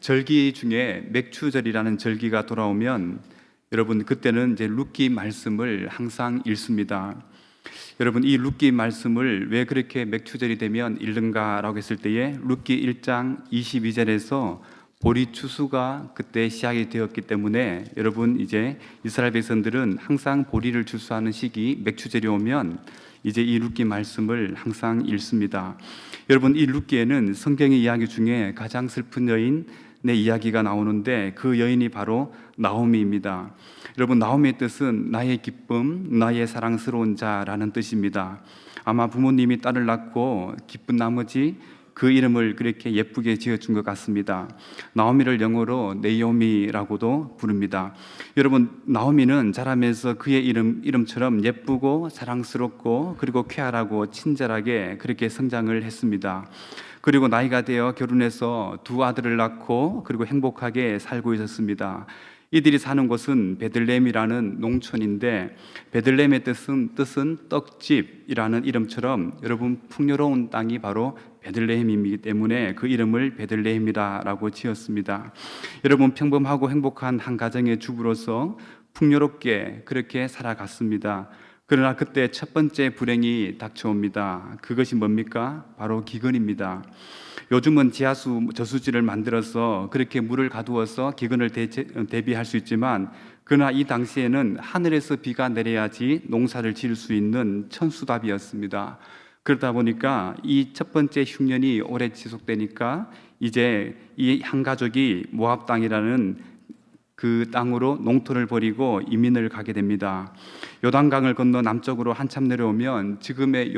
절기 중에 맥추절이라는 절기가 돌아오면 여러분 그때는 이제 룻기 말씀을 항상 읽습니다. 여러분 이 룻기 말씀을 왜 그렇게 맥추절이 되면 읽는가라고 했을 때에 룻기 1장 22절에서 보리 추수가 그때 시작이 되었기 때문에 여러분 이제 이스라엘 백성들은 항상 보리를 추수하는 시기 맥추절이 오면 이제 이 룻기 말씀을 항상 읽습니다. 여러분 이 룻기에는 성경의 이야기 중에 가장 슬픈 여인의 이야기가 나오는데 그 여인이 바로 나오미입니다. 여러분 나오미의 뜻은 나의 기쁨, 나의 사랑스러운 자라는 뜻입니다. 아마 부모님이 딸을 낳고 기쁜 나머지 그 이름을 그렇게 예쁘게 지어준 것 같습니다. 나오미를 영어로 네오미라고도 부릅니다. 여러분 나오미는 자라면서 그의 이름처럼 예쁘고 사랑스럽고 그리고 쾌활하고 친절하게 그렇게 성장을 했습니다. 그리고 나이가 되어 결혼해서 두 아들을 낳고 그리고 행복하게 살고 있었습니다. 이들이 사는 곳은 베들레헴이라는 농촌인데 베들레헴의 뜻은 떡집이라는 이름처럼 여러분 풍요로운 땅이 바로 베들레헴이기 때문에 그 이름을 베들레헴이라고 지었습니다. 여러분 평범하고 행복한 한 가정의 주부로서 풍요롭게 그렇게 살아갔습니다. 그러나 그때 첫 번째 불행이 닥쳐옵니다. 그것이 뭡니까? 바로 기근입니다. 요즘은 지하수 저수지를 만들어서 그렇게 물을 가두어서 기근을 대비할 수 있지만 그러나 이 당시에는 하늘에서 비가 내려야지 농사를 지을 수 있는 천수답이었습니다. 그러다 보니까 이 첫 번째 흉년이 오래 지속되니까 이제 이 한 가족이 모압 땅이라는 그 땅으로 농토를 벌이고 이민을 가게 됩니다. 요단강을 건너 남쪽으로 한참 내려오면 지금의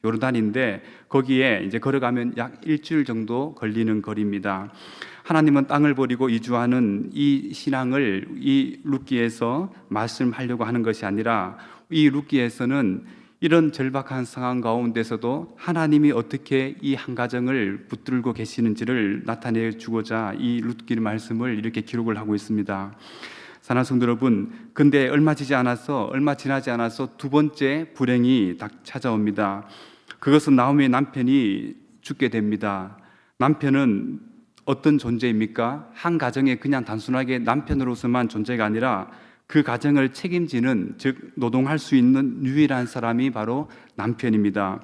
요르단인데 거기에 이제 걸어가면 약 일주일 정도 걸리는 거리입니다. 하나님은 땅을 버리고 이주하는 이 신앙을 이 룻기에서 말씀하려고 하는 것이 아니라 이 룻기에서는 이런 절박한 상황 가운데서도 하나님이 어떻게 이 한 가정을 붙들고 계시는지를 나타내 주고자 이 룻기 말씀을 이렇게 기록을 하고 있습니다. 사랑하는 성도 여러분, 근데 얼마 지나지 않아서 두 번째 불행이 찾아옵니다. 그것은 나오미의 남편이 죽게 됩니다. 남편은 어떤 존재입니까? 한 가정에 그냥 단순하게 남편으로서만 존재가 아니라 그 가정을 책임지는, 즉 노동할 수 있는 유일한 사람이 바로 남편입니다.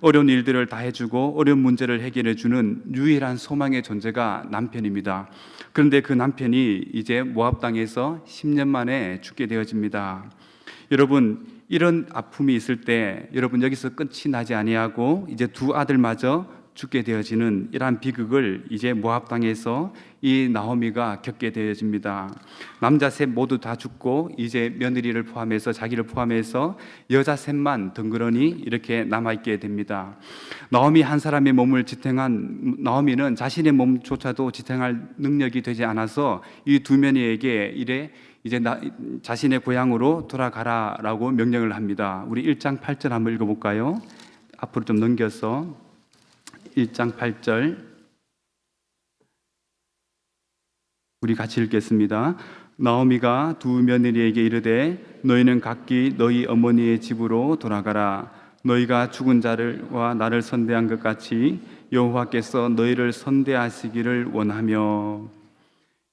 어려운 일들을 다 해주고 어려운 문제를 해결해주는 유일한 소망의 존재가 남편입니다. 그런데 그 남편이 이제 모압 땅에서 10년 만에 죽게 되어집니다. 여러분 이런 아픔이 있을 때 여러분 여기서 끝이 나지 아니하고 이제 두 아들마저 죽게 되어지는 이러한 비극을 이제 모압 땅에서 이 나오미가 겪게 되어집니다. 남자 셋 모두 다 죽고 이제 며느리를 포함해서 자기를 포함해서 여자 셋만 덩그러니 이렇게 남아있게 됩니다. 나오미 한 사람의 몸을 지탱한 나오미는 자신의 몸조차도 지탱할 능력이 되지 않아서 이 두 며느리에게 이제 자신의 고향으로 돌아가라라고 명령을 합니다. 우리 1장 8절 한번 읽어볼까요? 앞으로 좀 넘겨서 1장 8절 우리 같이 읽겠습니다. 나오미가 두 며느리에게 이르되 너희는 각기 너희 어머니의 집으로 돌아가라. 너희가 죽은 자와 나를 선대한 것 같이 여호와께서 너희를 선대하시기를 원하며.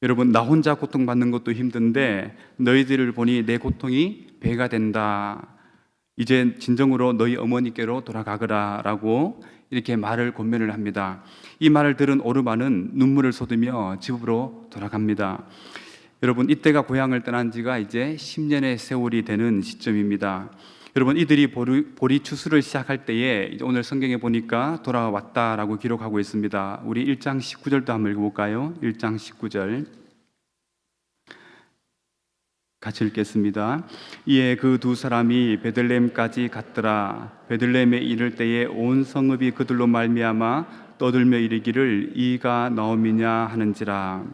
여러분 나 혼자 고통받는 것도 힘든데 너희들을 보니 내 고통이 배가 된다. 이제 진정으로 너희 어머니께로 돌아가거라 라고 이렇게 말을 권면을 합니다. 이 말을 들은 오르반은 눈물을 쏟으며 집으로 돌아갑니다. 여러분 이때가 고향을 떠난 지가 이제 10년의 세월이 되는 시점입니다. 여러분 이들이 보리 추수를 시작할 때에 오늘 성경에 보니까 돌아왔다라고 기록하고 있습니다. 우리 1장 19절도 한번 읽어볼까요? 1장 19절 같이 읽겠습니다. 이에 그 두 사람이 베들레헴까지 갔더라. 베들레헴에 이를 때에 온 성읍이 그들로 말미암아 떠들며 이르기를 이가 나오미냐 하는지라.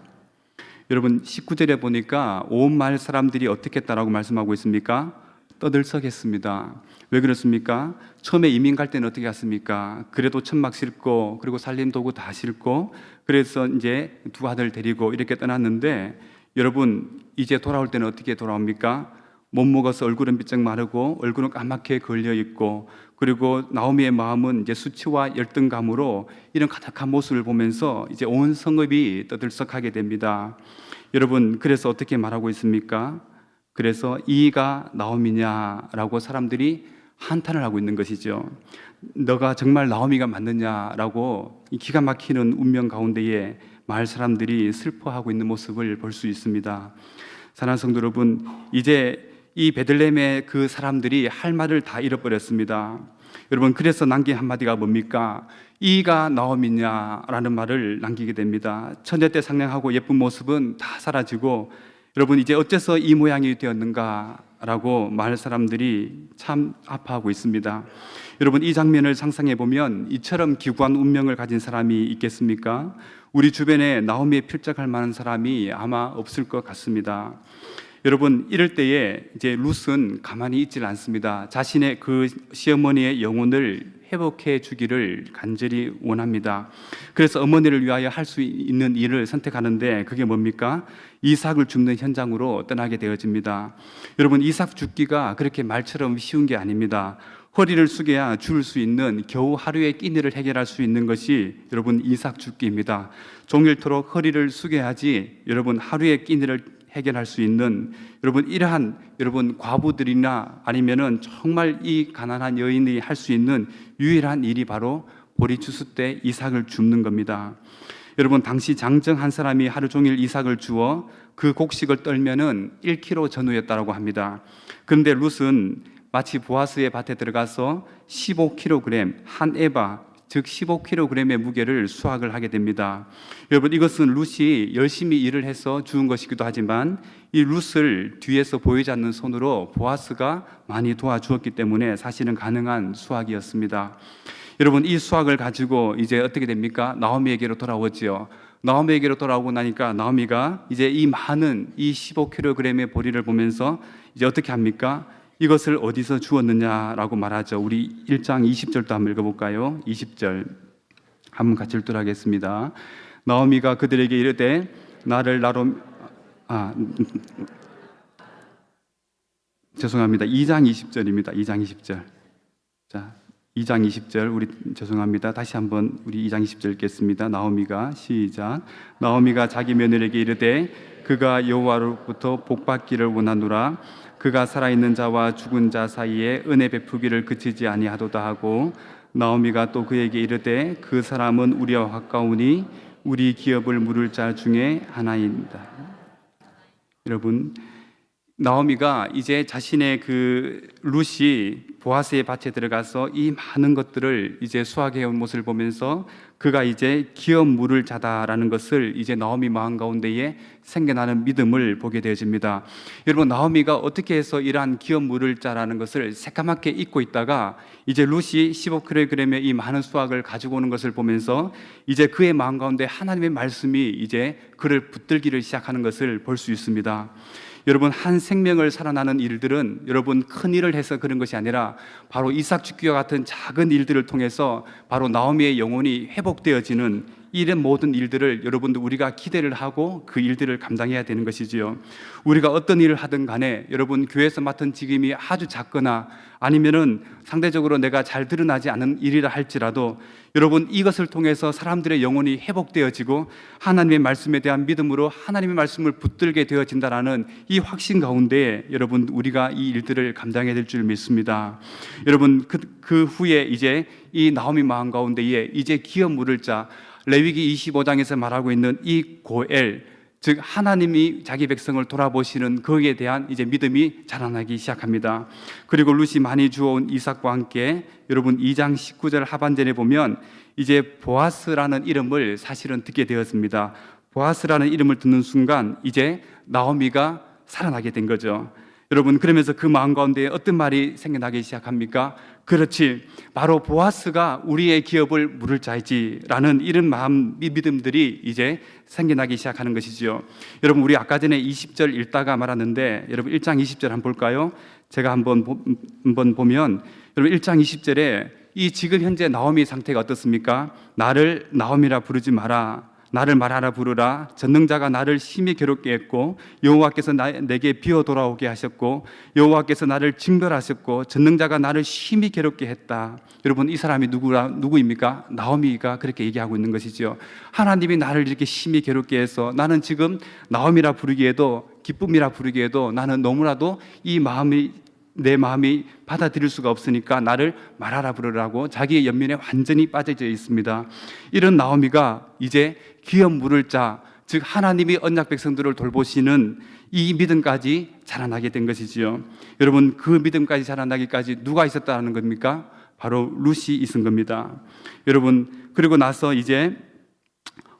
여러분 19절에 보니까 온 마을 사람들이 어떻게 했다라고 말씀하고 있습니까? 떠들썩했습니다. 왜 그렇습니까? 처음에 이민 갈 때는 어떻게 갔습니까? 그래도 천막 싣고 그리고 살림 도구 다 싣고 그래서 이제 두 아들 데리고 이렇게 떠났는데 여러분 이제 돌아올 때는 어떻게 돌아옵니까? 못 먹어서 얼굴은 비쩍 마르고 얼굴은 까맣게 걸려 있고 그리고 나오미의 마음은 이제 수치와 열등감으로 이런 가득한 모습을 보면서 이제 온 성읍이 떠들썩하게 됩니다. 여러분, 그래서 어떻게 말하고 있습니까? 그래서 이가 나오미냐라고 사람들이 한탄을 하고 있는 것이죠. 너가 정말 나오미가 맞느냐라고 이 기가 막히는 운명 가운데에 마을 사람들이 슬퍼하고 있는 모습을 볼 수 있습니다. 사랑하는 성도 여러분, 이제 이 베들레헴의 그 사람들이 할 말을 다 잃어버렸습니다. 여러분, 그래서 남긴 한마디가 뭡니까? 이가 나오미냐라는 말을 남기게 됩니다. 처녀 때 상냥하고 예쁜 모습은 다 사라지고, 여러분, 이제 어째서 이 모양이 되었는가 라고 마을 사람들이 참 아파하고 있습니다. 여러분, 이 장면을 상상해 보면 이처럼 기구한 운명을 가진 사람이 있겠습니까? 우리 주변에 나오미에 필적할 만한 사람이 아마 없을 것 같습니다. 여러분, 이럴 때에 이제 룻은 가만히 있질 않습니다. 자신의 그 시어머니의 영혼을 회복해 주기를 간절히 원합니다. 그래서 어머니를 위하여 할 수 있는 일을 선택하는데 그게 뭡니까? 이삭을 줍는 현장으로 떠나게 되어집니다. 여러분, 이삭 줍기가 그렇게 말처럼 쉬운 게 아닙니다. 허리를 숙여야 줄 수 있는 겨우 하루의 끼니를 해결할 수 있는 것이 여러분 이삭 줍기입니다. 종일토록 허리를 숙여야지 여러분 하루의 끼니를 해결할 수 있는 여러분 이러한 여러분 과부들이나 아니면은 정말 이 가난한 여인이 할 수 있는 유일한 일이 바로 보리 추수 때 이삭을 줍는 겁니다. 여러분, 당시 장정 한 사람이 하루 종일 이삭을 주어 그 곡식을 떨면은 1kg 전후였다고 합니다. 그런데 룻은 마치 보아스의 밭에 들어가서 15kg 한 에바 즉 15kg의 무게를 수확을 하게 됩니다. 여러분, 이것은 룻이 열심히 일을 해서 주운 것이기도 하지만 이 룻을 뒤에서 보이지 않는 손으로 보아스가 많이 도와주었기 때문에 사실은 가능한 수확이었습니다. 여러분, 이 수확을 가지고 이제 어떻게 됩니까? 나오미에게로 돌아오지요. 나오미에게로 돌아오고 나니까 나오미가 이제 이 많은 이 15kg의 보리를 보면서 이제 어떻게 합니까? 이것을 어디서 주었느냐라고 말하죠. 우리 1장 20절도 한번 읽어볼까요? 20절 한번 같이 읽도록 하겠습니다. 나오미가 그들에게 이르되 나를 나로 죄송합니다. 2장 20절입니다. 2장 20절. 자, 2장 20절 우리 죄송합니다. 다시 한번 우리 2장 20절 읽겠습니다. 나오미가 시작. 나오미가 자기 며느리에게 이르되 그가 여호와로부터 복받기를 원하노라. 그가 살아있는 자와 죽은 자 사이에 은혜 베푸기를 그치지 아니하도다 하고 나오미가 또 그에게 이르되 그 사람은 우리와 가까우니 우리 기업을 물을 자 중에 하나입니다. 여러분, 나오미가 이제 자신의 그 룻이 보아스의 밭에 들어가서 이 많은 것들을 이제 수확해온 모습을 보면서 그가 이제 기업 물을 자다라는 것을 이제 나오미 마음 가운데에 생겨나는 믿음을 보게 되어집니다. 여러분, 나오미가 어떻게 해서 이러한 기업 물을 자라는 것을 새까맣게 잊고 있다가 이제 룻이 15kg의 이 많은 수확을 가지고 오는 것을 보면서 이제 그의 마음 가운데 하나님의 말씀이 이제 그를 붙들기를 시작하는 것을 볼 수 있습니다. 여러분, 한 생명을 살아나는 일들은 여러분 큰 일을 해서 그런 것이 아니라 바로 이삭 죽기와 같은 작은 일들을 통해서 바로 나오미의 영혼이 회복되어지는 이런 모든 일들을 여러분들 우리가 기대를 하고 그 일들을 감당해야 되는 것이지요. 우리가 어떤 일을 하든 간에 여러분 교회에서 맡은 직임이 아주 작거나 아니면은 상대적으로 내가 잘 드러나지 않은 일이라 할지라도 여러분 이것을 통해서 사람들의 영혼이 회복되어지고 하나님의 말씀에 대한 믿음으로 하나님의 말씀을 붙들게 되어진다라는 이 확신 가운데 여러분 우리가 이 일들을 감당해야 될 줄 믿습니다. 여러분 그 후에 이제 이 나오미 마음 가운데에 이제 기업 물을 자 레위기 25장에서 말하고 있는 이 고엘, 즉 하나님이 자기 백성을 돌아보시는 거기에 대한 이제 믿음이 자라나기 시작합니다. 그리고 룻이 많이 주워온 이삭과 함께 여러분 2장 19절 하반절에 보면 이제 보아스라는 이름을 사실은 듣게 되었습니다. 보아스라는 이름을 듣는 순간 이제 나오미가 살아나게 된 거죠. 여러분, 그러면서 그 마음 가운데 어떤 말이 생겨나기 시작합니까? 그렇지, 바로 보아스가 우리의 기업을 물을 자이지라는 이런 마음, 믿음들이 이제 생겨나기 시작하는 것이지요. 여러분, 우리 아까 전에 20절 읽다가 말았는데 여러분 1장 20절 한번 볼까요? 제가 한번 보면 여러분 1장 20절에 이 지금 현재 나오미 상태가 어떻습니까? 나를 나오미라 부르지 마라 나를 말하라 부르라. 전능자가 나를 심히 괴롭게 했고 여호와께서 내게 비어 돌아오게 하셨고 여호와께서 나를 징벌하셨고 전능자가 나를 심히 괴롭게 했다. 여러분, 이 사람이 누구입니까? 나오미가 그렇게 얘기하고 있는 것이죠. 하나님이 나를 이렇게 심히 괴롭게 해서 나는 지금 나오미라 부르기에도, 기쁨이라 부르기에도 나는 너무나도 내 마음이 받아들일 수가 없으니까 나를 말하라 부르라고 자기의 연민에 완전히 빠져져 있습니다. 이런 나오미가 이제 기업 물을 자, 즉 하나님이 언약 백성들을 돌보시는 이 믿음까지 자라나게 된 것이지요. 여러분, 그 믿음까지 자라나기까지 누가 있었다는 겁니까? 바로 룻이 있은 겁니다. 여러분, 그리고 나서 이제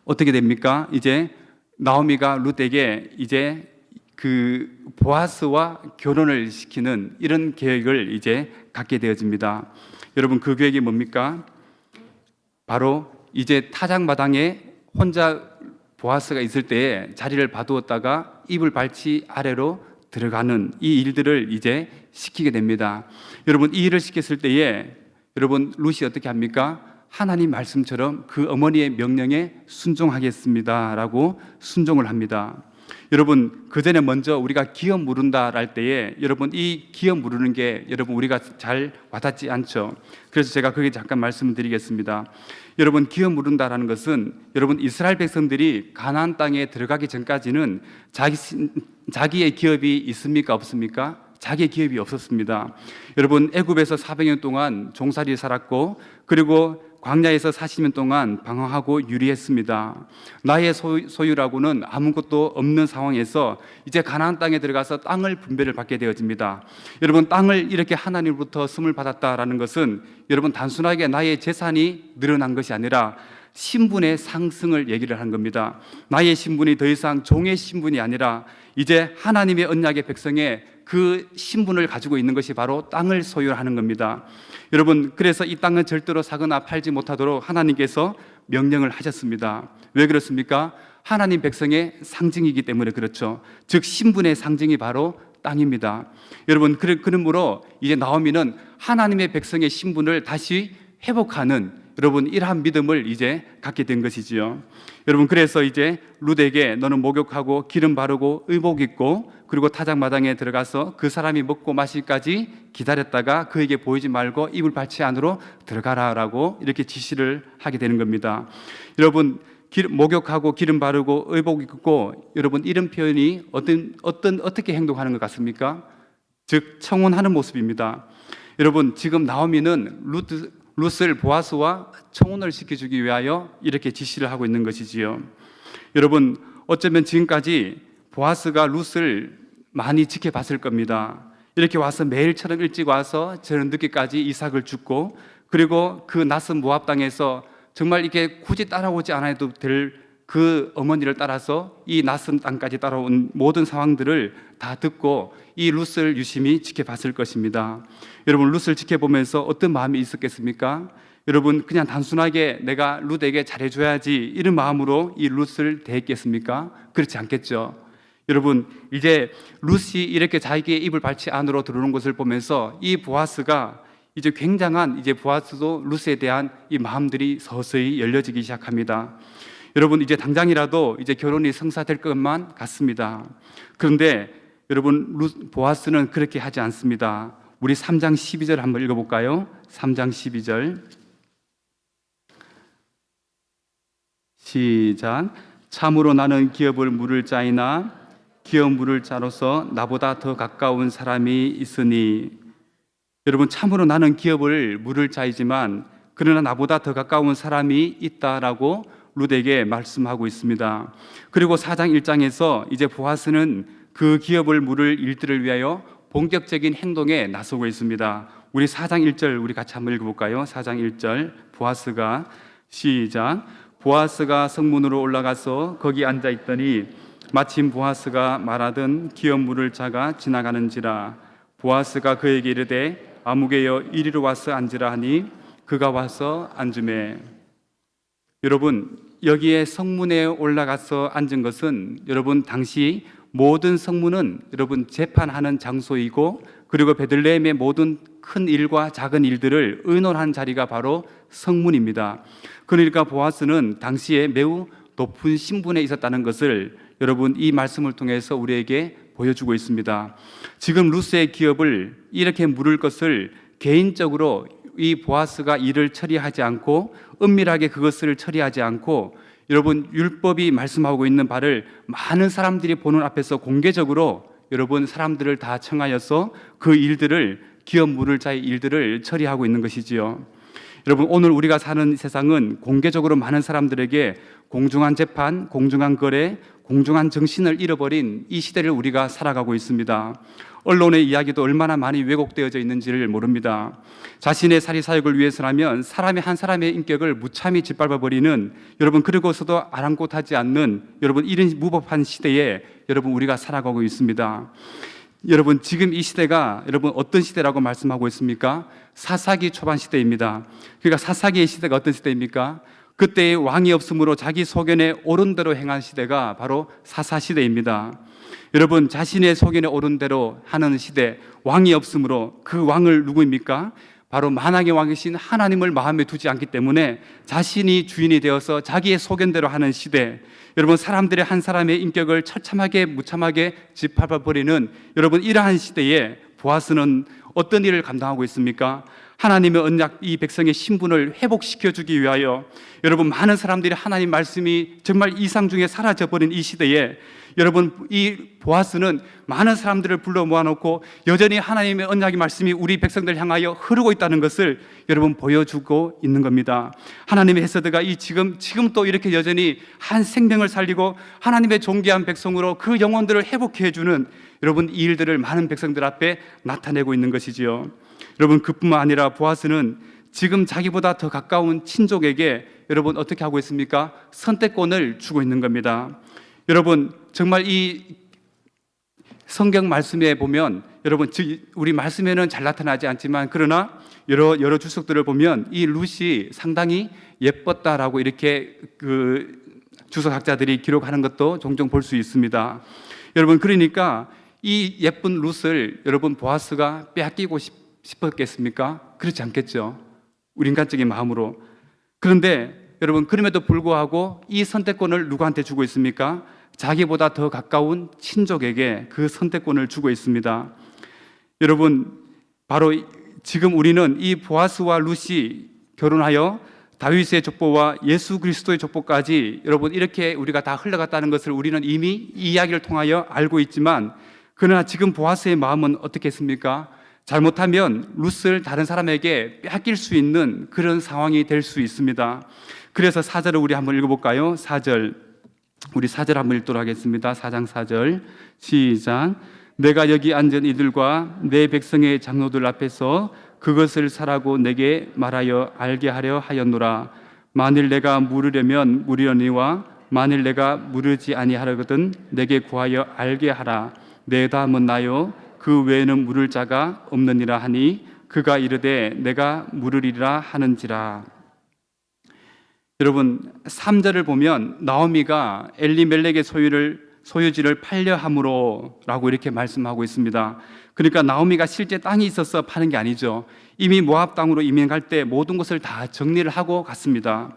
어떻게 됩니까? 이제 나오미가 룻에게 이제 그 보아스와 결혼을 시키는 이런 계획을 이제 갖게 되어집니다. 여러분, 그 계획이 뭡니까? 바로 이제 타작마당에 혼자 보아스가 있을 때에 자리를 봐두었다가 이불 발치 아래로 들어가는 이 일들을 이제 시키게 됩니다. 여러분, 이 일을 시켰을 때에 여러분, 룻이 어떻게 합니까? 하나님 말씀처럼 그 어머니의 명령에 순종하겠습니다 라고 순종을 합니다. 여러분, 그 전에 먼저 우리가 기업 물은다 할 때에 여러분, 이 기업 물으는 게 여러분 우리가 잘 와닿지 않죠. 그래서 제가 거기에 잠깐 말씀을 드리겠습니다. 여러분, 기업 물은다라는 것은 여러분 이스라엘 백성들이 가나안 땅에 들어가기 전까지는 자기의 기업이 있습니까? 없습니까? 자기의 기업이 없었습니다. 여러분, 애굽에서 400년 동안 종살이 살았고 그리고 광야에서 40년 동안 방황하고 유리했습니다. 나의 소유라고는 아무것도 없는 상황에서 이제 가나안 땅에 들어가서 땅을 분배를 받게 되어집니다. 여러분, 땅을 이렇게 하나님으로부터 씀을 받았다라는 것은 여러분 단순하게 나의 재산이 늘어난 것이 아니라 신분의 상승을 얘기를 하는 겁니다. 나의 신분이 더 이상 종의 신분이 아니라 이제 하나님의 언약의 백성의 그 신분을 가지고 있는 것이 바로 땅을 소유하는 겁니다. 여러분, 그래서 이 땅은 절대로 사거나 팔지 못하도록 하나님께서 명령을 하셨습니다. 왜 그렇습니까? 하나님 백성의 상징이기 때문에 그렇죠. 즉 신분의 상징이 바로 땅입니다. 여러분, 그러므로 이제 나오미는 하나님의 백성의 신분을 다시 회복하는 여러분 이러한 믿음을 이제 갖게 된 것이지요. 여러분, 그래서 이제 룻에게 너는 목욕하고 기름 바르고 의복 입고 그리고 타작마당에 들어가서 그 사람이 먹고 마실까지 기다렸다가 그에게 보이지 말고 이불 발치 안으로 들어가라라고 이렇게 지시를 하게 되는 겁니다. 여러분, 목욕하고 기름 바르고 의복 입고, 여러분 이런 표현이 어떻게 행동하는 것 같습니까? 즉 청혼하는 모습입니다. 여러분, 지금 나오미는 룻을 보아스와 청혼을 시켜주기 위하여 이렇게 지시를 하고 있는 것이지요. 여러분, 어쩌면 지금까지 보아스가 룻을 많이 지켜봤을 겁니다. 이렇게 와서 매일처럼 일찍 와서 저는 늦게까지 이삭을 줍고 그리고 그 낯선 모압 땅에서 정말 이렇게 굳이 따라오지 않아도 될 그 어머니를 따라서 이 낯선 땅까지 따라온 모든 상황들을 다 듣고 이 룻을 유심히 지켜봤을 것입니다. 여러분, 룻을 지켜보면서 어떤 마음이 있었겠습니까? 여러분, 그냥 단순하게 내가 룻에게 잘해줘야지 이런 마음으로 이 룻을 대했겠습니까? 그렇지 않겠죠. 여러분, 이제 룻이 이렇게 자기의 이불 발치 안으로 들어오는 것을 보면서 이 보아스가 이제 굉장한 이제 보아스도 룻에 대한 이 마음들이 서서히 열려지기 시작합니다. 여러분, 이제 당장이라도 이제 결혼이 성사될 것만 같습니다. 그런데 여러분, 보아스는 그렇게 하지 않습니다. 우리 3장 12절 한번 읽어볼까요? 3장 12절 시작. 참으로 나는 기업을 물을 자이나 기업 물을 자로서 나보다 더 가까운 사람이 있으니. 여러분, 참으로 나는 기업을 물을 자이지만 그러나 나보다 더 가까운 사람이 있다라고 룻에게 말씀하고 있습니다. 그리고 4장 1장에서 이제 보아스는 그 기업을 물을 일들을 위하여 본격적인 행동에 나서고 있습니다. 우리 4장 1절 우리 같이 한번 읽어볼까요? 4장 1절 보아스가 시작. 보아스가 성문으로 올라가서 거기 앉아 있더니 마침 보아스가 말하던 기업 물을 자가 지나가는지라. 보아스가 그에게 이르되 아무개여 이리로 와서 앉으라 하니 그가 와서 앉으매. 여러분, 여기에 성문에 올라가서 앉은 것은 여러분 당시 모든 성문은 여러분 재판하는 장소이고 그리고 베들레헴의 모든 큰 일과 작은 일들을 의논한 자리가 바로 성문입니다. 그러니까 보아스는 당시에 매우 높은 신분에 있었다는 것을 여러분 이 말씀을 통해서 우리에게 보여주고 있습니다. 지금 룻의 기업을 이렇게 물을 것을 개인적으로 이 보아스가 일을 처리하지 않고 은밀하게 그것을 처리하지 않고 여러분 율법이 말씀하고 있는 바를 많은 사람들이 보는 앞에서 공개적으로 여러분 사람들을 다 청하여서 그 일들을 기업 물을 자의 일들을 처리하고 있는 것이지요. 여러분 오늘 우리가 사는 세상은 공개적으로 많은 사람들에게 공정한 재판, 공정한 거래, 공정한 정신을 잃어버린 이 시대를 우리가 살아가고 있습니다. 언론의 이야기도 얼마나 많이 왜곡되어져 있는지를 모릅니다. 자신의 사리사욕을 위해서라면 사람의 한 사람의 인격을 무참히 짓밟아버리는 여러분 그러고서도 아랑곳하지 않는 여러분 이런 무법한 시대에 여러분 우리가 살아가고 있습니다. 여러분 지금 이 시대가 여러분 어떤 시대라고 말씀하고 있습니까? 사사기 초반 시대입니다. 그러니까 사사기의 시대가 어떤 시대입니까? 그때의 왕이 없으므로 자기 소견에 옳은 대로 행한 시대가 바로 사사시대입니다. 여러분 자신의 소견에 옳은 대로 하는 시대, 왕이 없으므로 그 왕을 누구입니까? 바로 만왕의 왕이신 하나님을 마음에 두지 않기 때문에 자신이 주인이 되어서 자기의 소견대로 하는 시대, 여러분 사람들의 한 사람의 인격을 처참하게 무참하게 짓밟아버리는 여러분 이러한 시대에 보아스는 어떤 일을 감당하고 있습니까? 하나님의 언약 이 백성의 신분을 회복시켜주기 위하여 여러분 많은 사람들이 하나님 말씀이 정말 이상 중에 사라져버린 이 시대에 여러분 이 보아스는 많은 사람들을 불러 모아놓고 여전히 하나님의 언약의 말씀이 우리 백성들 향하여 흐르고 있다는 것을 여러분 보여주고 있는 겁니다. 하나님의 헤세드가 지금 또 이렇게 여전히 한 생명을 살리고 하나님의 존귀한 백성으로 그 영혼들을 회복해주는 여러분 이 일들을 많은 백성들 앞에 나타내고 있는 것이지요. 여러분 그뿐만 아니라 보아스는 지금 자기보다 더 가까운 친족에게 여러분 어떻게 하고 있습니까? 선택권을 주고 있는 겁니다. 여러분 정말 이 성경 말씀에 보면 여러분 우리 말씀에는 잘 나타나지 않지만 그러나 여러 주석들을 보면 이 룻이 상당히 예뻤다라고 이렇게 그 주석학자들이 기록하는 것도 종종 볼 수 있습니다. 여러분 그러니까 이 예쁜 룻을 여러분 보아스가 빼앗기고 싶었겠습니까? 그렇지 않겠죠. 우리 인간적인 마음으로. 그런데 여러분 그럼에도 불구하고 이 선택권을 누구한테 주고 있습니까? 자기보다 더 가까운 친족에게 그 선택권을 주고 있습니다. 여러분 바로 지금 우리는 이 보아스와 룻이 결혼하여 다윗의 족보와 예수 그리스도의 족보까지 여러분 이렇게 우리가 다 흘러갔다는 것을 우리는 이미 이 이야기를 통하여 알고 있지만 그러나 지금 보아스의 마음은 어떻겠습니까? 잘못하면 룻을 다른 사람에게 뺏길 수 있는 그런 상황이 될 수 있습니다. 그래서 4절을 우리 한번 읽어볼까요? 4절 우리 4절 한번 읽도록 하겠습니다. 4장 4절 시작. 내가 여기 앉은 이들과 내 백성의 장로들 앞에서 그것을 사라고 내게 말하여 알게 하려 하였노라. 만일 내가 물으려면 물으려니와 만일 내가 물으지 아니하려거든 내게 구하여 알게 하라. 내 다음은 나요 그 외에는 물을 자가 없느니라 하니 그가 이르되 내가 물으리라 하는지라. 여러분 3절을 보면 나오미가 엘리멜렉의 소유지를 팔려 함으로 라고 이렇게 말씀하고 있습니다. 그러니까 나오미가 실제 땅이 있어서 파는 게 아니죠. 이미 모압 땅으로 이민 갈 때 모든 것을 다 정리를 하고 갔습니다.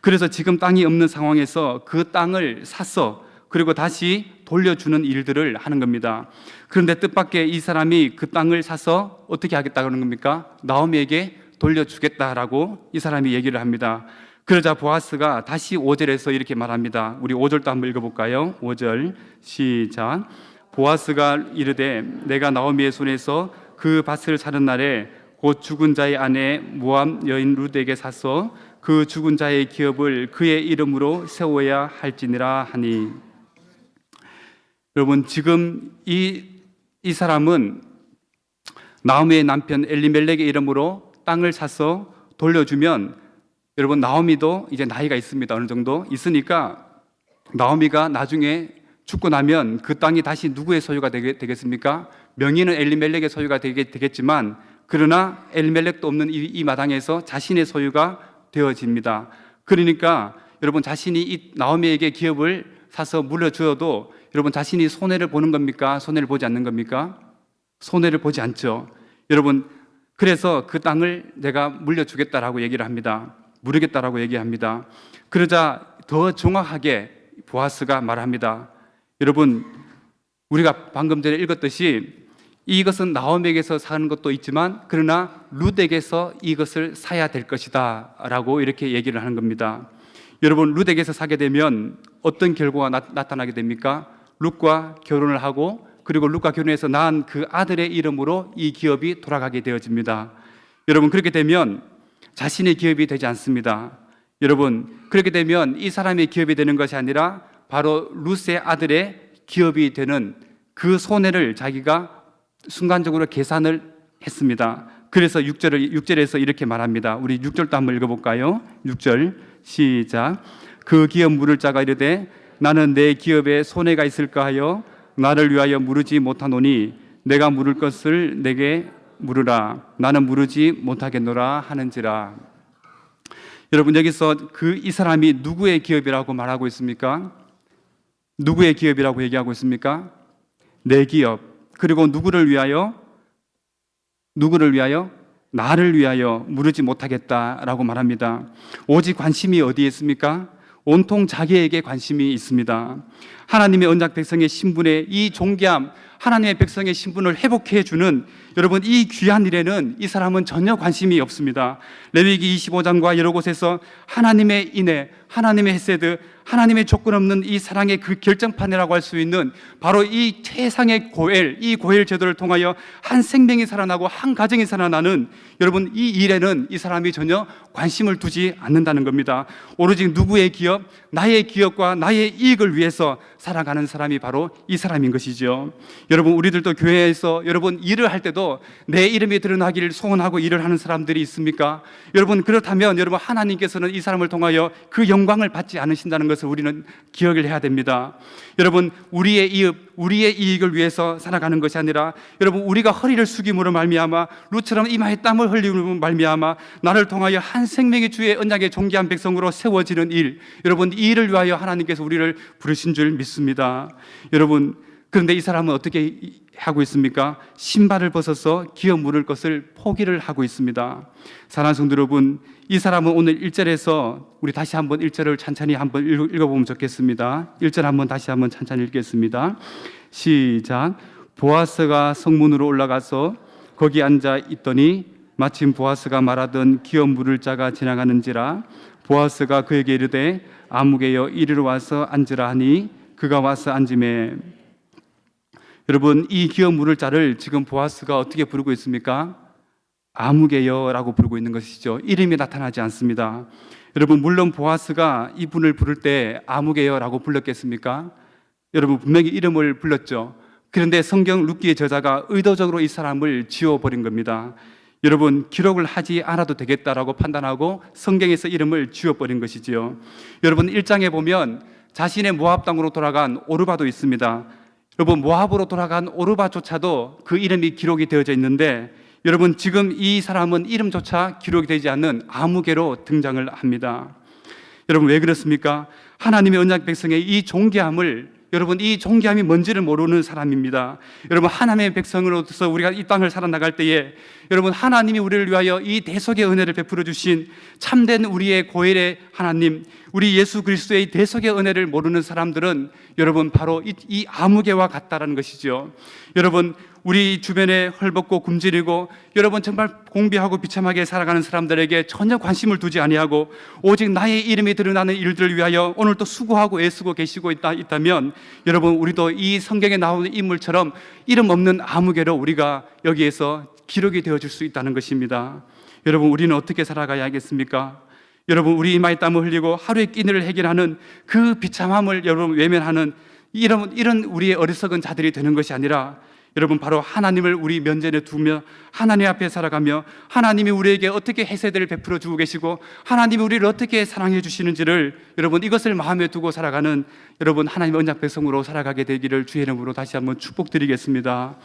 그래서 지금 땅이 없는 상황에서 그 땅을 사서 그리고 다시 돌려주는 일들을 하는 겁니다. 그런데 뜻밖의 이 사람이 그 땅을 사서 어떻게 하겠다고 하는 겁니까? 나오미에게 돌려주겠다라고 이 사람이 얘기를 합니다. 그러자 보아스가 다시 5절에서 이렇게 말합니다. 우리 5절도 한번 읽어볼까요? 5절 시작. 보아스가 이르되 내가 나오미의 손에서 그 밭을 사는 날에 곧 죽은 자의 아내 모압 여인 룻에게 사서 그 죽은 자의 기업을 그의 이름으로 세워야 할지니라 하니. 여러분 지금 이 사람은 나오미의 남편 엘리멜렉의 이름으로 땅을 사서 돌려주면 여러분 나오미도 이제 나이가 있습니다. 어느 정도 있으니까 나오미가 나중에 죽고 나면 그 땅이 다시 누구의 소유가 되겠습니까? 명의는 엘리멜렉의 소유가 되겠지만 그러나 엘리멜렉도 없는 이 마당에서 자신의 소유가 되어집니다. 그러니까 여러분 자신이 이 나오미에게 기업을 사서 물려주어도 여러분 자신이 손해를 보는 겁니까? 손해를 보지 않는 겁니까? 손해를 보지 않죠. 여러분 그래서 그 땅을 내가 물려주겠다라고 얘기를 합니다. 모르겠다라고 얘기합니다. 그러자 더 정확하게 보아스가 말합니다. 여러분, 우리가 방금 전에 읽었듯이 이것은 나오미에게서 사는 것도 있지만 그러나 룻에게서 이것을 사야 될 것이다 라고 이렇게 얘기를 하는 겁니다. 여러분, 룻에게서 사게 되면 어떤 결과가 나타나게 됩니까? 룻과 결혼을 하고 그리고 룻과 결혼해서 낳은 그 아들의 이름으로 이 기업이 돌아가게 되어집니다. 여러분, 그렇게 되면 자신의 기업이 되지 않습니다. 여러분, 그렇게 되면 이 사람의 기업이 되는 것이 아니라 바로 룻의 아들의 기업이 되는 그 손해를 자기가 순간적으로 계산을 했습니다. 그래서 6절에서 이렇게 말합니다. 우리 6절도 한번 읽어볼까요? 6절 시작. 그 기업 물을 자가 이르되 나는 내 기업에 손해가 있을까 하여 나를 위하여 물으지 못하노니 내가 물을 것을 내게 물으라. 나는 물으지 못하겠노라 하는지라. 여러분, 여기서 이 사람이 누구의 기업이라고 말하고 있습니까? 누구의 기업이라고 얘기하고 있습니까? 내 기업. 그리고 누구를 위하여? 나를 위하여 물으지 못하겠다라고 말합니다. 오직 관심이 어디에 있습니까? 온통 자기에게 관심이 있습니다. 하나님의 언약 백성의 신분의 이 존귀함, 하나님의 백성의 신분을 회복해 주는 여러분, 이 귀한 일에는 이 사람은 전혀 관심이 없습니다. 레위기 25장과 여러 곳에서 하나님의 인애, 하나님의 헤세드, 하나님의 조건 없는 이 사랑의 그 결정판이라고 할 수 있는 바로 이 최상의 고엘, 이 고엘 제도를 통하여 한 생명이 살아나고 한 가정이 살아나는 여러분, 이 일에는 이 사람이 전혀 관심을 두지 않는다는 겁니다. 오로지 누구의 기업, 나의 기업과 나의 이익을 위해서 살아가는 사람이 바로 이 사람인 것이죠. 여러분, 우리들도 교회에서 여러분 일을 할 때도 내 이름이 드러나기를 소원하고 일을 하는 사람들이 있습니까? 여러분, 그렇다면 여러분, 하나님께서는 이 사람을 통하여 그 영광을 받지 않으신다는 것을 우리는 기억을 해야 됩니다. 여러분, 우리의 이익을 위해서 살아가는 것이 아니라 여러분, 우리가 허리를 숙임으로 말미암아 룻처럼 이마에 땀을 흘림으로 말미암아 나를 통하여 한 생명의 주의 언약의 존귀한 백성으로 세워지는 일, 여러분, 이 일을 위하여 하나님께서 우리를 부르신 줄 믿습니다. 여러분, 그런데 이 사람은 어떻게 하고 있습니까? 신발을 벗어서 기업 물을 것을 포기를 하고 있습니다. 사랑하는 성도 여러분, 이 사람은 오늘 1절에서 우리 다시 한번 1절을 찬찬히 한번 읽어보면 좋겠습니다. 1절 한번 다시 한번 찬찬히 읽겠습니다. 시작. 보아스가 성문으로 올라가서 거기 앉아 있더니 마침 보아스가 말하던 기업 물을 자가 지나가는지라. 보아스가 그에게 이르되 아무개여 이리로 와서 앉으라 하니 그가 와서 앉으매. 여러분, 이 기업 물을 자를 지금 보아스가 어떻게 부르고 있습니까? 아무개여라고 부르고 있는 것이죠. 이름이 나타나지 않습니다. 여러분, 물론 보아스가 이분을 부를 때 아무개여라고 불렀겠습니까? 여러분, 분명히 이름을 불렀죠. 그런데 성경 룻기의 저자가 의도적으로 이 사람을 지워버린 겁니다. 여러분, 기록을 하지 않아도 되겠다라고 판단하고 성경에서 이름을 지워버린 것이지요. 여러분, 1장에 보면 자신의 모압 땅으로 돌아간 오르바도 있습니다. 여러분, 모압으로 돌아간 오르바조차도 그 이름이 기록이 되어져 있는데 여러분, 지금 이 사람은 이름조차 기록이 되지 않는 아무개로 등장을 합니다. 여러분, 왜 그렇습니까? 하나님의 언약 백성의 이 존귀함을, 여러분, 이 존귀함이 뭔지를 모르는 사람입니다. 여러분, 하나님의 백성으로서 우리가 이 땅을 살아나갈 때에 여러분, 하나님이 우리를 위하여 이 대속의 은혜를 베풀어 주신 참된 우리의 고엘의 하나님, 우리 예수 그리스도의 대속의 은혜를 모르는 사람들은 여러분, 바로 이 아무개와 같다라는 것이죠. 여러분, 우리 주변에 헐벗고 굶주리고 여러분, 정말 공비하고 비참하게 살아가는 사람들에게 전혀 관심을 두지 아니하고 오직 나의 이름이 드러나는 일들을 위하여 오늘도 수고하고 애쓰고 계시고 있다면 여러분, 우리도 이 성경에 나오는 인물처럼 이름 없는 아무개로 우리가 여기에서 기록이 되어질 수 있다는 것입니다. 여러분, 우리는 어떻게 살아가야 하겠습니까? 여러분, 우리 이마에 땀을 흘리고 하루의 끼니를 해결하는 그 비참함을 여러분 외면하는 이런 우리의 어리석은 자들이 되는 것이 아니라 여러분, 바로 하나님을 우리 면전에 두며 하나님 앞에 살아가며 하나님이 우리에게 어떻게 헤세드를 베풀어 주고 계시고 하나님이 우리를 어떻게 사랑해 주시는지를 여러분, 이것을 마음에 두고 살아가는 여러분, 하나님의 언약 백성으로 살아가게 되기를 주의 이름으로 다시 한번 축복드리겠습니다.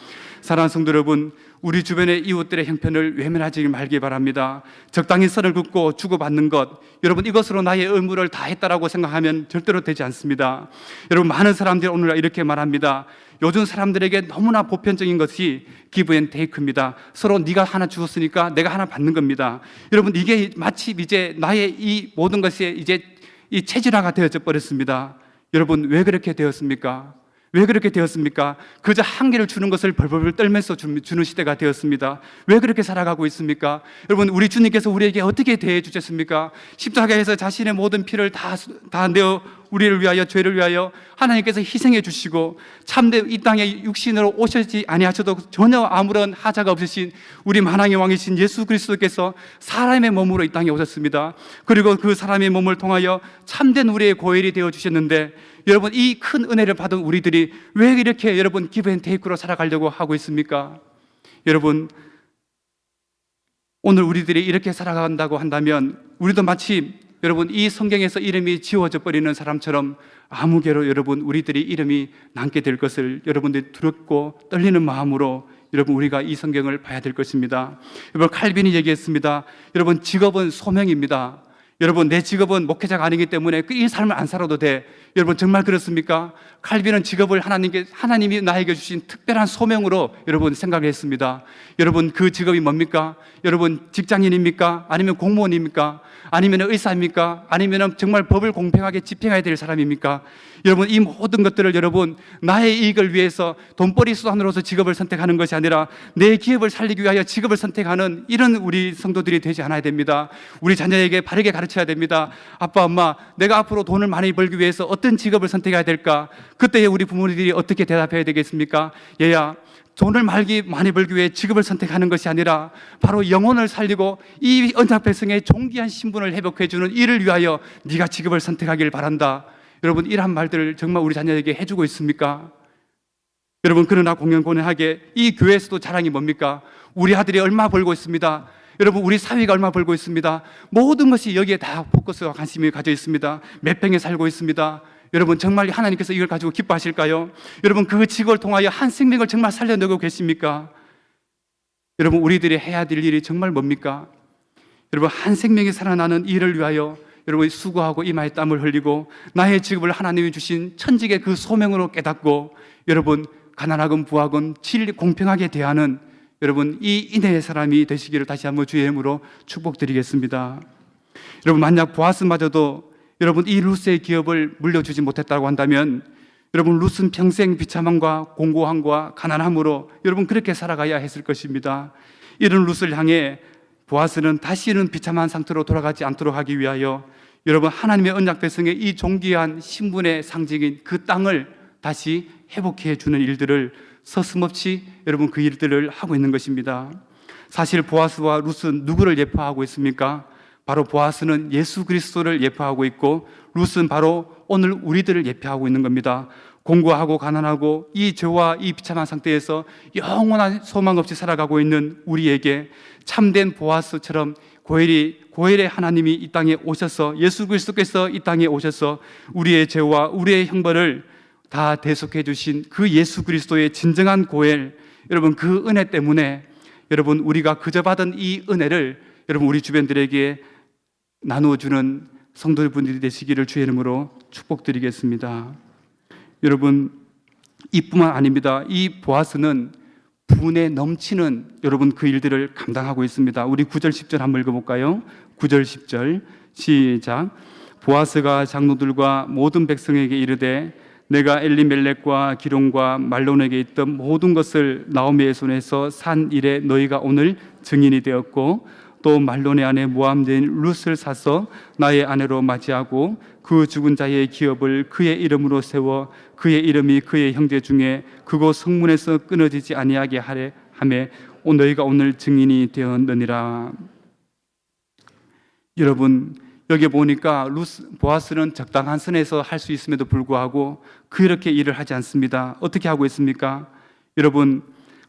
사랑하는 성도 여러분, 우리 주변의 이웃들의 형편을 외면하지 말기 바랍니다. 적당히 선을 긋고 주고받는 것, 여러분 이것으로 나의 의무를 다했다라고 생각하면 절대로 되지 않습니다. 여러분 많은 사람들이 오늘 이렇게 말합니다. 요즘 사람들에게 너무나 보편적인 것이 기브 앤 테이크입니다. 서로 네가 하나 주었으니까 내가 하나 받는 겁니다. 여러분 이게 마치 이제 나의 이 모든 것이 이제 이 체질화가 되어져 버렸습니다. 여러분 왜 그렇게 되었습니까? 왜 그렇게 되었습니까? 그저 한 개를 주는 것을 벌벌 떨면서 주는 시대가 되었습니다. 왜 그렇게 살아가고 있습니까? 여러분 우리 주님께서 우리에게 어떻게 대해 주셨습니까? 십자가에서 자신의 모든 피를 다 내어 우리를 위하여, 죄를 위하여 하나님께서 희생해 주시고 참된 이 땅에 육신으로 오시지 아니하셔도 전혀 아무런 하자가 없으신 우리 만왕의 왕이신 예수 그리스도께서 사람의 몸으로 이 땅에 오셨습니다. 그리고 그 사람의 몸을 통하여 참된 우리의 고혈이 되어 주셨는데, 여러분 이 큰 은혜를 받은 우리들이 왜 이렇게 여러분 기브 앤 테이크로 살아가려고 하고 있습니까? 여러분 오늘 우리들이 이렇게 살아간다고 한다면 우리도 마치 여러분 이 성경에서 이름이 지워져 버리는 사람처럼 아무개로 여러분 우리들이 이름이 남게 될 것을 여러분들이 두렵고 떨리는 마음으로 여러분 우리가 이 성경을 봐야 될 것입니다. 여러분 칼빈이 얘기했습니다. 여러분 직업은 소명입니다. 여러분 내 직업은 목회자가 아니기 때문에 이 삶을 안 살아도 돼. 여러분 정말 그렇습니까? 칼빈은 직업을 하나님이 나에게 주신 특별한 소명으로 여러분 생각했습니다. 여러분 그 직업이 뭡니까? 여러분 직장인입니까? 아니면 공무원입니까? 아니면 의사입니까? 아니면 정말 법을 공평하게 집행해야 될 사람입니까? 여러분 이 모든 것들을 여러분 나의 이익을 위해서 돈벌이 수단으로서 직업을 선택하는 것이 아니라 내 기업을 살리기 위하여 직업을 선택하는 이런 우리 성도들이 되지 않아야 됩니다. 우리 자녀에게 바르게 가르쳐야 됩니다. 아빠 엄마 내가 앞으로 돈을 많이 벌기 위해서 어떤 직업을 선택해야 될까? 그때 우리 부모님들이 어떻게 대답해야 되겠습니까? 얘야 돈을 많이 벌기 위해 직업을 선택하는 것이 아니라 바로 영혼을 살리고 이 언약 백성의 존귀한 신분을 회복해주는 이를 위하여 네가 직업을 선택하길 바란다. 여러분 이러한 말들을 정말 우리 자녀에게 해주고 있습니까? 여러분 그러나 공연하게 이 교회에서도 자랑이 뭡니까? 우리 아들이 얼마 벌고 있습니다. 여러분 우리 사위가 얼마 벌고 있습니다. 모든 것이 여기에 다 포커스와 관심이 가져 있습니다. 몇 평에 살고 있습니다. 여러분 정말 하나님께서 이걸 가지고 기뻐하실까요? 여러분 그 직업을 통하여 한 생명을 정말 살려내고 계십니까? 여러분 우리들이 해야 될 일이 정말 뭡니까? 여러분 한 생명이 살아나는 일을 위하여 여러분이 수고하고 이마에 땀을 흘리고 나의 직업을 하나님이 주신 천직의 그 소명으로 깨닫고 여러분 가난하건 부하건 공평하게 대하는 여러분 이 인내의 사람이 되시기를 다시 한번 주의 이름으로 축복드리겠습니다. 여러분 만약 보아스마저도 여러분 이 루스의 기업을 물려주지 못했다고 한다면 여러분 루스는 평생 비참함과 공고함과 가난함으로 여러분 그렇게 살아가야 했을 것입니다. 이런 루스를 향해 보아스는 다시는 비참한 상태로 돌아가지 않도록 하기 위하여 여러분 하나님의 언약 백성의 이 존귀한 신분의 상징인 그 땅을 다시 회복해 주는 일들을 서슴없이 여러분 그 일들을 하고 있는 것입니다. 사실 보아스와 룻은 누구를 예표하고 있습니까? 바로 보아스는 예수 그리스도를 예표하고 있고 룻은 바로 오늘 우리들을 예표하고 있는 겁니다. 공고하고 가난하고 이 죄와 이 비참한 상태에서 영원한 소망 없이 살아가고 있는 우리에게 참된 보아스처럼 고엘의 하나님이 이 땅에 오셔서 예수 그리스도께서 이 땅에 오셔서 우리의 죄와 우리의 형벌을 다 대속해 주신 그 예수 그리스도의 진정한 고엘, 여러분 그 은혜 때문에 여러분 우리가 그저 받은 이 은혜를 여러분 우리 주변들에게 나누어주는 성도분들이 되시기를 주의 이름으로 축복드리겠습니다. 여러분 이뿐만 아닙니다. 이 보아스는 분에 넘치는 여러분 그 일들을 감당하고 있습니다. 우리 9절 10절 한번 읽어볼까요? 9절 10절 시작. 보아스가 장로들과 모든 백성에게 이르되 내가 엘리멜렉과 기론과 말론에게 있던 모든 것을 나오미의 손에서 산 일에 너희가 오늘 증인이 되었고 또 말론의 아내 모함된 룻을 사서 나의 아내로 맞이하고 그 죽은 자의 기업을 그의 이름으로 세워 그의 이름이 그의 형제 중에 그곳 성문에서 끊어지지 아니하게 하래 하매 너희가 오늘 증인이 되었느니라. 여러분 여기 보니까 보아스는 적당한 선에서 할 수 있음에도 불구하고 그렇게 일을 하지 않습니다. 어떻게 하고 있습니까? 여러분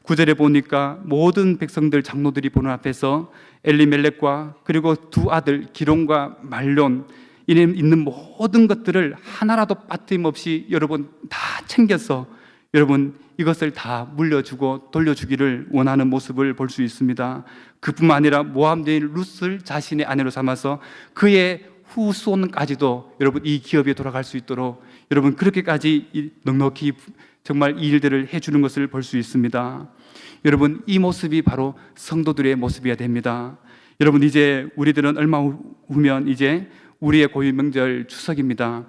9절에 보니까 모든 백성들 장로들이 보는 앞에서 엘리멜렉과 그리고 두 아들 기론과 말론 있는 모든 것들을 하나라도 빠짐없이 여러분 다 챙겨서 여러분, 이것을 다 물려주고 돌려주기를 원하는 모습을 볼 수 있습니다. 그뿐만 아니라 모함 여인 룻을 자신의 아내로 삼아서 그의 후손까지도 여러분 이 기업에 돌아갈 수 있도록 여러분 그렇게까지 넉넉히 정말 이 일들을 해주는 것을 볼 수 있습니다. 여러분, 이 모습이 바로 성도들의 모습이어야 됩니다. 여러분, 이제 우리들은 얼마 후면 이제 우리의 고유 명절 추석입니다.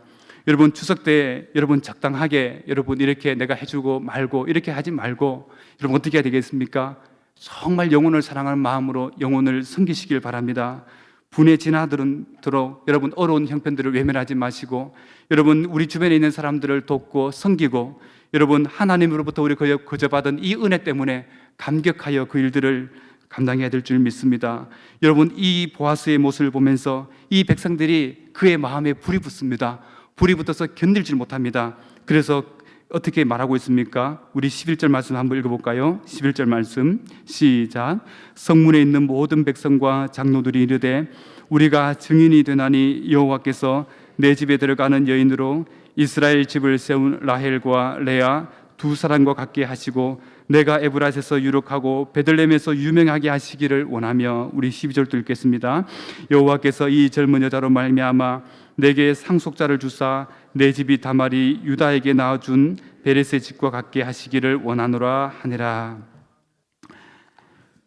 여러분, 추석 때 여러분 적당하게 여러분 이렇게 내가 해주고 말고 이렇게 하지 말고 여러분 어떻게 해야 되겠습니까? 정말 영혼을 사랑하는 마음으로 영혼을 섬기시길 바랍니다. 분에 지나도록 여러분 어려운 형편들을 외면하지 마시고 여러분 우리 주변에 있는 사람들을 돕고 섬기고 여러분 하나님으로부터 우리 거저 받은 이 은혜 때문에 감격하여 그 일들을 감당해야 될 줄 믿습니다. 여러분, 이 보아스의 모습을 보면서 이 백성들이 그의 마음에 불이 붙습니다. 불이 붙어서 견딜지 못합니다. 그래서 어떻게 말하고 있습니까? 우리 11절 말씀 한번 읽어볼까요? 11절 말씀 시작. 성문에 있는 모든 백성과 장로들이 이르되 우리가 증인이 되나니 여호와께서 내 집에 들어가는 여인으로 이스라엘 집을 세운 라헬과 레아 두 사람과 같게 하시고 내가 에브라스에서 유력하고 베들레헴에서 유명하게 하시기를 원하며, 우리 12절도 읽겠습니다. 여호와께서 이 젊은 여자로 말미암아 내게 상속자를 주사 내 집이 다말이 유다에게 낳아준 베레스의 집과 같게 하시기를 원하노라 하니라.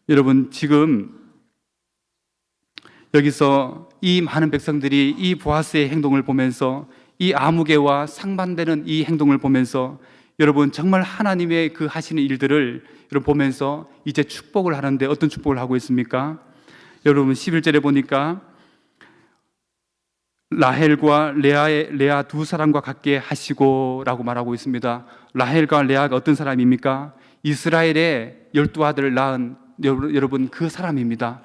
여러분, 지금 여기서 이 많은 백성들이 이 보아스의 행동을 보면서 이 아무개와 상반되는 이 행동을 보면서 여러분 정말 하나님의 그 하시는 일들을 여러분 보면서 이제 축복을 하는데 어떤 축복을 하고 있습니까? 여러분 11절에 보니까 라헬과 레아 두 사람과 같게 하시고 라고 말하고 있습니다. 라헬과 레아가 어떤 사람입니까? 이스라엘의 12아들을 낳은 여러분 그 사람입니다.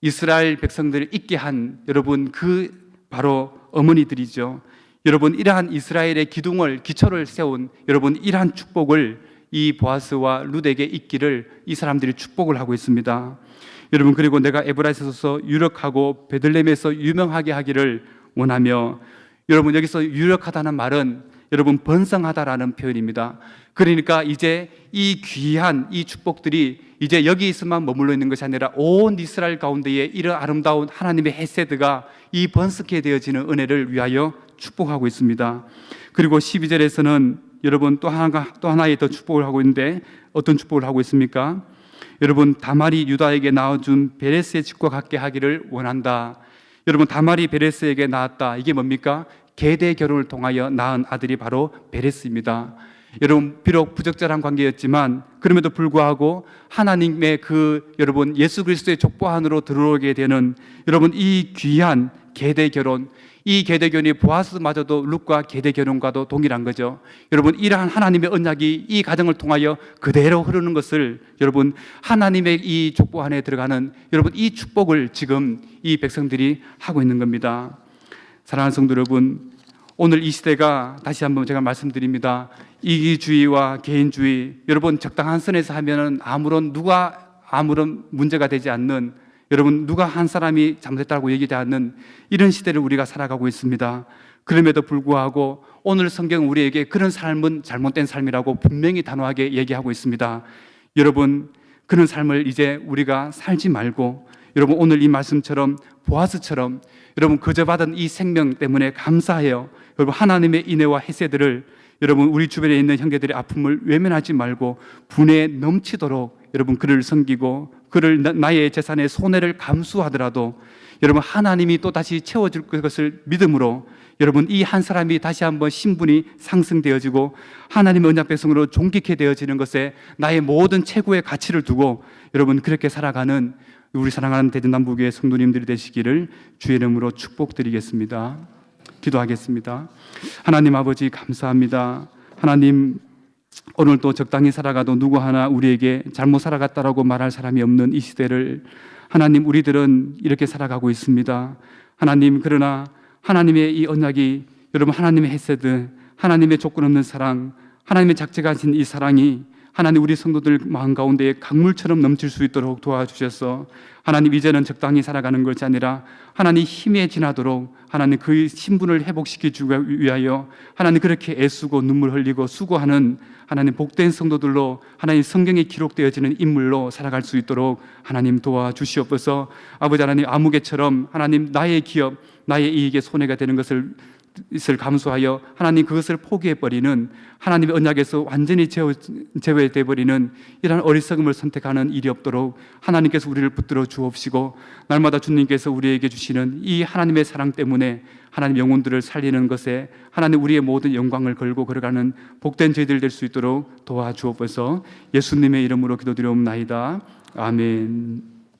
이스라엘 백성들을 있게 한 여러분 그 바로 어머니들이죠. 여러분, 이러한 이스라엘의 기초를 세운 여러분 이러한 축복을 이 보아스와 룻에게 있기를 이 사람들이 축복을 하고 있습니다. 여러분, 그리고 내가 에브라스에서 유력하고 베들레헴에서 유명하게 하기를 원하며, 여러분 여기서 유력하다는 말은 여러분 번성하다라는 표현입니다. 그러니까 이제 이 귀한 이 축복들이 이제 여기 있으면 머물러 있는 것이 아니라 온 이스라엘 가운데에 이런 아름다운 하나님의 헤세드가 이 번성케 되어지는 은혜를 위하여 축복하고 있습니다. 그리고 12절에서는 여러분 또 하나의 더 축복을 하고 있는데 어떤 축복을 하고 있습니까? 여러분 다말이 유다에게 낳아준 베레스의 집과 같게 하기를 원한다. 여러분 다말이 베레스에게 낳았다. 이게 뭡니까? 계대 결혼을 통하여 낳은 아들이 바로 베레스입니다. 여러분 비록 부적절한 관계였지만 그럼에도 불구하고 하나님의 그 여러분 예수 그리스도의 족보 안으로 들어오게 되는 여러분 이 귀한 계대 결혼, 이 계대 결혼이 보아스마저도 룻과 계대 결혼과도 동일한 거죠. 여러분 이러한 하나님의 언약이 이 가정을 통하여 그대로 흐르는 것을 여러분 하나님의 이 족보 안에 들어가는 여러분 이 축복을 지금 이 백성들이 하고 있는 겁니다. 사랑하는 성도 여러분, 오늘 이 시대가 다시 한번 제가 말씀드립니다. 이기주의와 개인주의, 여러분 적당한 선에서 하면은 아무런 문제가 되지 않는, 여러분 누가 한 사람이 잘못했다고 얘기하지 않는 이런 시대를 우리가 살아가고 있습니다. 그럼에도 불구하고 오늘 성경은 우리에게 그런 삶은 잘못된 삶이라고 분명히 단호하게 얘기하고 있습니다. 여러분 그런 삶을 이제 우리가 살지 말고 여러분 오늘 이 말씀처럼 보아스처럼 여러분 거저 받은 이 생명 때문에 감사해요. 여러분 하나님의 인애와 헤세드를 여러분 우리 주변에 있는 형제들의 아픔을 외면하지 말고 분에 넘치도록 여러분 그를 섬기고 그를 나의 재산의 손해를 감수하더라도 여러분 하나님이 또 다시 채워줄 것을 믿음으로 여러분 이 한 사람이 다시 한번 신분이 상승되어지고 하나님의 언약 백성으로 존귀케 되어지는 것에 나의 모든 최고의 가치를 두고 여러분 그렇게 살아가는 우리 사랑하는 대전남부교회 성도님들이 되시기를 주의 이름으로 축복드리겠습니다. 기도하겠습니다. 하나님 아버지 감사합니다. 하나님 오늘도 적당히 살아가도 누구 하나 우리에게 잘못 살아갔다라고 말할 사람이 없는 이 시대를 하나님 우리들은 이렇게 살아가고 있습니다. 하나님 그러나 하나님의 이 언약이 여러분 하나님의 헤세드, 하나님의 조건 없는 사랑, 하나님의 작정하신 이 사랑이 하나님 우리 성도들 마음 가운데 강물처럼 넘칠 수 있도록 도와주셔서 하나님 이제는 적당히 살아가는 것이 아니라 하나님 힘에 지나도록 하나님 그 신분을 회복시키기 위하여 하나님 그렇게 애쓰고 눈물 흘리고 수고하는 하나님 복된 성도들로 하나님 성경에 기록되어지는 인물로 살아갈 수 있도록 하나님 도와주시옵소서. 아버지 하나님 아무개처럼 하나님 나의 기업 나의 이익에 손해가 되는 것을 감수하여 하나님 그것을 포기해버리는 하나님의 언약에서 완전히 제외되어버리는 이러한 어리석음을 선택하는 일이 없도록 하나님께서 우리를 붙들어 주옵시고 날마다 주님께서 우리에게 주시는 이 하나님의 사랑 때문에 하나님 영혼들을 살리는 것에 하나님 우리의 모든 영광을 걸고 걸어가는 복된 저희들 될 수 있도록 도와주옵소서. 예수님의 이름으로 기도드리옵나이다. 아멘.